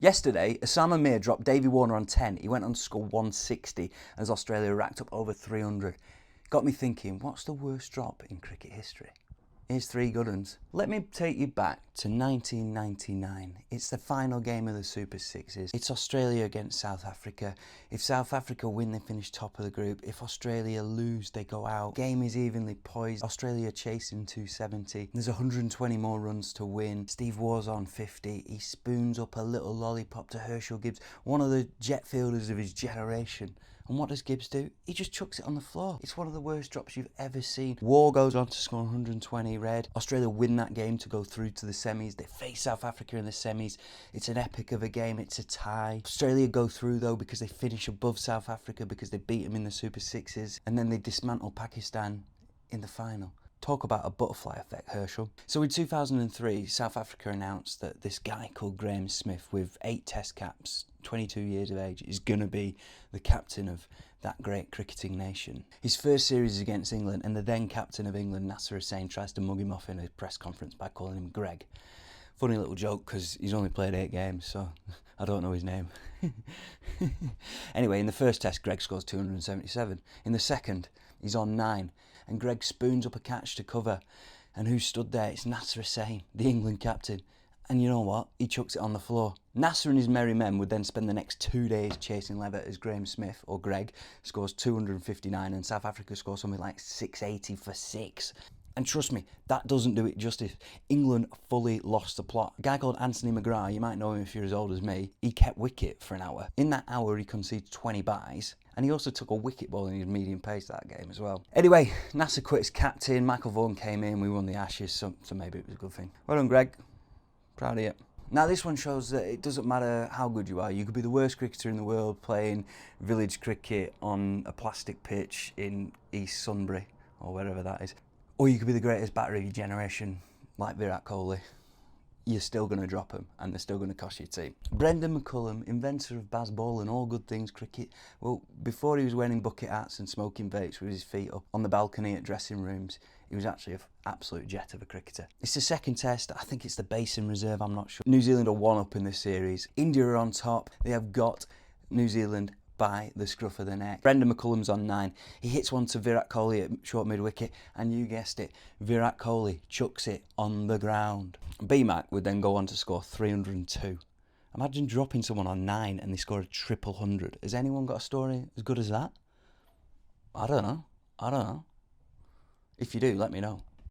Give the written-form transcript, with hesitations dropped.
Yesterday, Osama Mir dropped Davey Warner on 10. He went on to score 160 as Australia racked up over 300. Got me thinking, what's the worst drop in cricket history? Here's three good ones. Let me take you back to 1999. It's the final game of the Super Sixes. It's Australia against South Africa. If South Africa win, they finish top of the group. If Australia lose, they go out. Game is evenly poised. Australia chasing 270. There's 120 more runs to win. Steve Waugh's on 50. He spoons up a little lollipop to Herschelle Gibbs, one of the jet fielders of his generation. And what does Gibbs do? He just chucks it on the floor. It's one of the worst drops you've ever seen. Waugh goes on to score 120 red. Australia win that game to go through to the semis. They face South Africa in the semis. It's an epic of a game. It's a tie. Australia go through though because they finish above South Africa because they beat them in the Super Sixes. And then they dismantle Pakistan in the final. Talk about a butterfly effect, Herschelle. So in 2003, South Africa announced that this guy called Graeme Smith with 8 test caps, 22 years of age, is going to be the captain of that great cricketing nation. His first series is against England, and the then captain of England, Nasser Hussain, tries to mug him off in a press conference by calling him Greg. Funny little joke because he's only played 8 games, so I don't know his name. Anyway, in the first test, Greg scores 277. In the second, he's on 9. And Greg spoons up a catch to cover. And who stood there? It's Nasser Hussain, the England captain. And you know what? He chucks it on the floor. Nasser and his merry men would then spend the next 2 days chasing leather as Graeme Smith, or Greg, scores 259 and South Africa scores something like 680 for 6. And trust me, that doesn't do it justice. England fully lost the plot. A guy called Anthony McGrath, you might know him if you're as old as me, he kept wicket for an hour. In that hour, he conceded 20 byes, and he also took a wicket ball in his medium pace that game as well. Anyway, Nasser quit as captain, Michael Vaughan came in, we won the Ashes, so maybe it was a good thing. Well done, Greg. Proud of you. Now this one shows that it doesn't matter how good you are. You could be the worst cricketer in the world playing village cricket on a plastic pitch in East Sunbury, or wherever that is. Or you could be the greatest batter of your generation, like Virat Kohli. You're still going to drop them, and they're still going to cost your team. Brendan McCullum, inventor of Bazball and all good things cricket, well, before he was wearing bucket hats and smoking vapes with his feet up on the balcony at dressing rooms, he was actually an absolute jet of a cricketer. It's the second test. I think it's the Basin Reserve, I'm not sure. New Zealand are 1-up in this series. India are on top. They have got New Zealand by the scruff of the neck. Brendan McCullum's on 9. He hits one to Virat Kohli at short mid-wicket, and you guessed it, Virat Kohli chucks it on the ground. B-Mac would then go on to score 302. Imagine dropping someone on 9 and they score a triple 100. Has anyone got a story as good as that? I don't know. If you do, let me know.